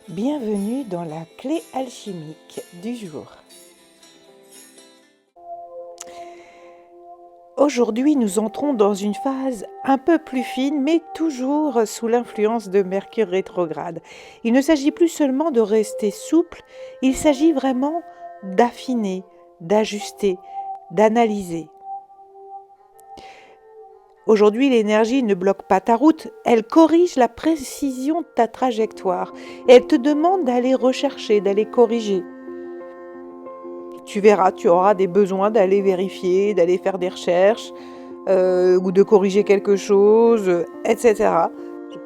Bienvenue dans la clé alchimique du jour. Aujourd'hui, nous entrons dans une phase un peu plus fine, mais toujours sous l'influence de Mercure rétrograde. Il ne s'agit plus seulement de rester souple, il s'agit vraiment d'affiner, d'ajuster, d'analyser. Aujourd'hui, l'énergie ne bloque pas ta route, elle corrige la précision de ta trajectoire. Elle te demande d'aller rechercher, d'aller corriger. Tu verras, tu auras des besoins d'aller vérifier, d'aller faire des recherches ou de corriger quelque chose, etc.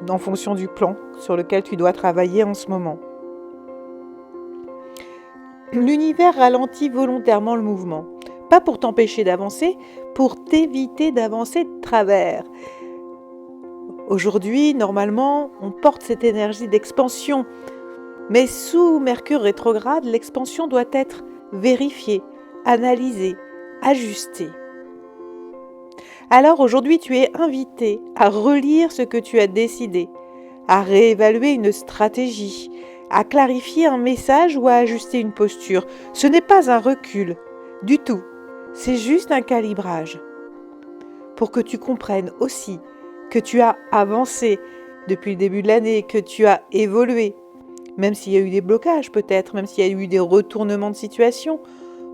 en fonction du plan sur lequel tu dois travailler en ce moment. L'univers ralentit volontairement le mouvement. Pas pour t'empêcher d'avancer, pour t'éviter d'avancer de travers. Aujourd'hui, normalement, on porte cette énergie d'expansion. Mais sous Mercure rétrograde, l'expansion doit être vérifiée, analysée, ajustée. Alors aujourd'hui, tu es invité à relire ce que tu as décidé, à réévaluer une stratégie, à clarifier un message ou à ajuster une posture. Ce n'est pas un recul, du tout. C'est juste un calibrage. Pour que tu comprennes aussi que tu as avancé depuis le début de l'année, que tu as évolué, même s'il y a eu des blocages peut-être, même s'il y a eu des retournements de situation,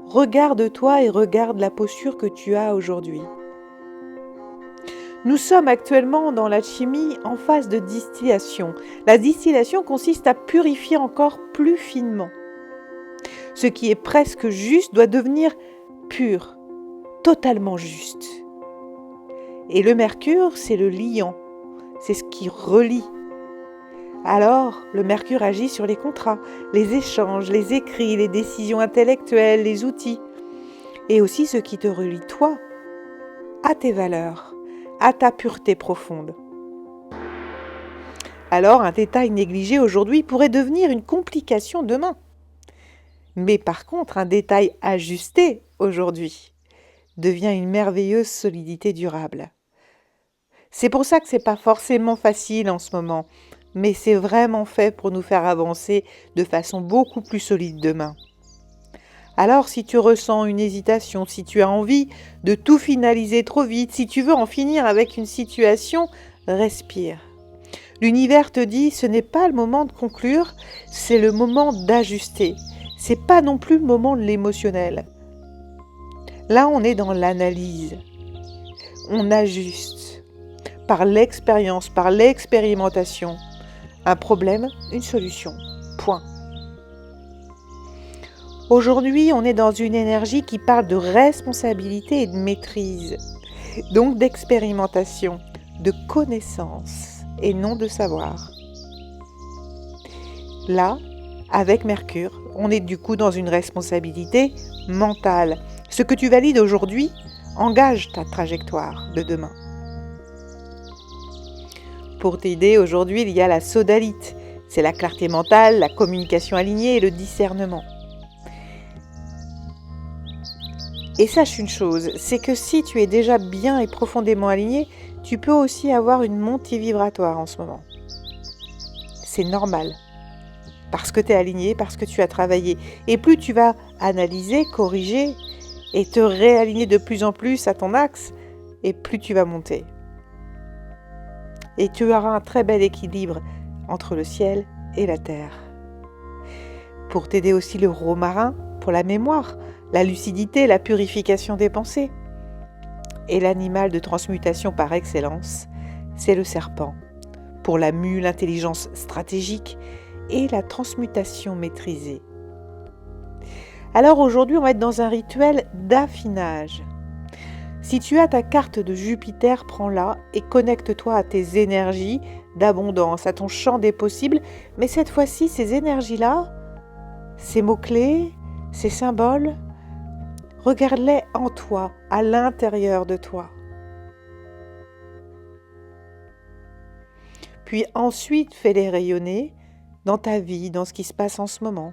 regarde-toi et regarde la posture que tu as aujourd'hui. Nous sommes actuellement dans l'alchimie en phase de distillation. La distillation consiste à purifier encore plus finement. Ce qui est presque juste doit devenir pur, totalement juste. Et le mercure, c'est le liant, c'est ce qui relie. Alors, le mercure agit sur les contrats, les échanges, les écrits, les décisions intellectuelles, les outils, et aussi ce qui te relie toi, à tes valeurs, à ta pureté profonde. Alors, un détail négligé aujourd'hui pourrait devenir une complication demain. Mais par contre, un détail ajusté aujourd'hui devient une merveilleuse solidité durable. C'est pour ça que c'est pas forcément facile en ce moment, mais c'est vraiment fait pour nous faire avancer de façon beaucoup plus solide demain. Alors si tu ressens une hésitation, si tu as envie de tout finaliser trop vite, si tu veux en finir avec une situation, respire. L'univers te dit ce n'est pas le moment de conclure, c'est le moment d'ajuster. C'est pas non plus le moment de l'émotionnel. Là, on est dans l'analyse. On ajuste. Par l'expérience, par l'expérimentation. Un problème, une solution. Point. Aujourd'hui, on est dans une énergie qui parle de responsabilité et de maîtrise. Donc d'expérimentation, de connaissance et non de savoir. Là, avec Mercure, on est du coup dans une responsabilité mentale. Ce que tu valides aujourd'hui engage ta trajectoire de demain. Pour t'aider, aujourd'hui, il y a la sodalite. C'est la clarté mentale, la communication alignée et le discernement. Et sache une chose, c'est que si tu es déjà bien et profondément aligné, tu peux aussi avoir une montée vibratoire en ce moment. C'est normal. Parce que tu es aligné, parce que tu as travaillé. Et plus tu vas analyser, corriger et te réaligner de plus en plus à ton axe, et plus tu vas monter. Et tu auras un très bel équilibre entre le ciel et la terre. Pour t'aider aussi le romarin, pour la mémoire, la lucidité, la purification des pensées. Et l'animal de transmutation par excellence, c'est le serpent, pour la mue, l'intelligence stratégique et la transmutation maîtrisée. Alors aujourd'hui, on va être dans un rituel d'affinage. Si tu as ta carte de Jupiter, prends-la et connecte-toi à tes énergies d'abondance, à ton champ des possibles. Mais cette fois-ci, ces énergies-là, ces mots-clés, ces symboles, regarde-les en toi, à l'intérieur de toi. Puis ensuite, fais-les rayonner dans ta vie, dans ce qui se passe en ce moment.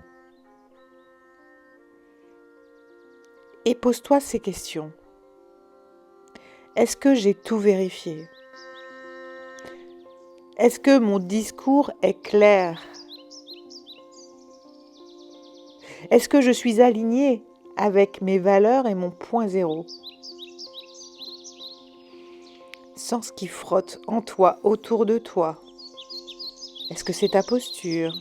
Et pose-toi ces questions. Est-ce que j'ai tout vérifié? Est-ce que mon discours est clair? Est-ce que je suis alignée avec mes valeurs et mon point zéro? Sens ce qui frotte en toi, autour de toi. Est-ce que c'est ta posture?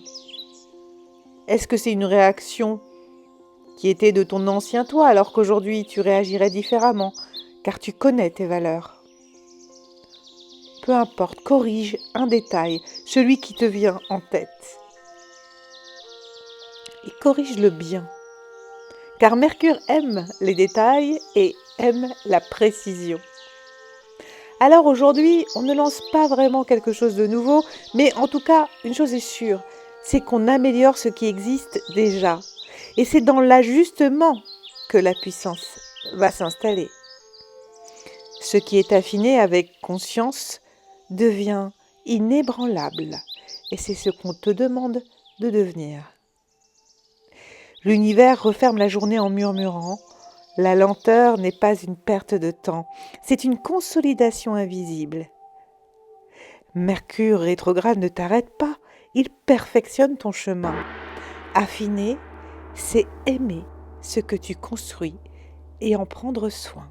Est-ce que c'est une réaction qui était de ton ancien toi alors qu'aujourd'hui tu réagirais différemment car tu connais tes valeurs? Peu importe, corrige un détail, celui qui te vient en tête. Et corrige-le bien. Car Mercure aime les détails et aime la précision. Alors aujourd'hui, on ne lance pas vraiment quelque chose de nouveau, mais en tout cas, une chose est sûre, c'est qu'on améliore ce qui existe déjà. Et c'est dans l'ajustement que la puissance va s'installer. Ce qui est affiné avec conscience devient inébranlable. Et c'est ce qu'on te demande de devenir. L'univers referme la journée en murmurant. La lenteur n'est pas une perte de temps, c'est une consolidation invisible. Mercure rétrograde ne t'arrête pas, il perfectionne ton chemin. Affiner, c'est aimer ce que tu construis et en prendre soin.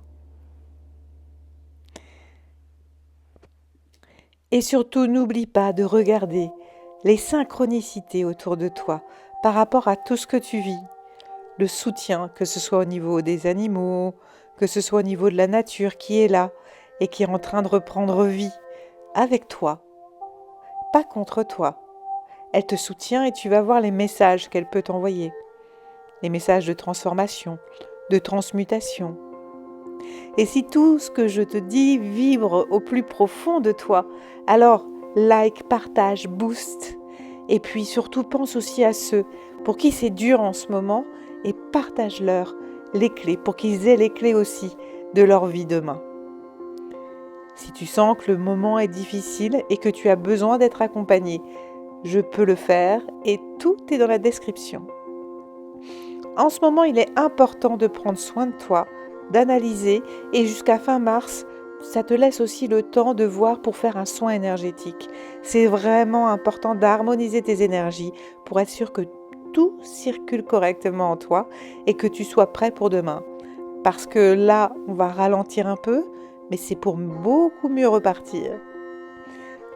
Et surtout, n'oublie pas de regarder les synchronicités autour de toi par rapport à tout ce que tu vis. Le soutien, que ce soit au niveau des animaux, que ce soit au niveau de la nature qui est là et qui est en train de reprendre vie avec toi, pas contre toi. Elle te soutient et tu vas voir les messages qu'elle peut t'envoyer. Les messages de transformation, de transmutation. Et si tout ce que je te dis vibre au plus profond de toi, alors like, partage, boost. Et puis surtout pense aussi à ceux pour qui c'est dur en ce moment et partage-leur les clés pour qu'ils aient les clés aussi de leur vie demain. Si tu sens que le moment est difficile et que tu as besoin d'être accompagné, je peux le faire et tout est dans la description. En ce moment, il est important de prendre soin de toi, d'analyser et jusqu'à fin mars, ça te laisse aussi le temps de voir pour faire un soin énergétique. C'est vraiment important d'harmoniser tes énergies pour être sûr que tout circule correctement en toi et que tu sois prêt pour demain. Parce que là, on va ralentir un peu, mais c'est pour beaucoup mieux repartir.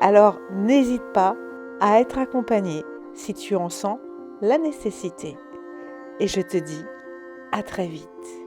Alors, n'hésite pas à être accompagné si tu en sens la nécessité. Et je te dis à très vite.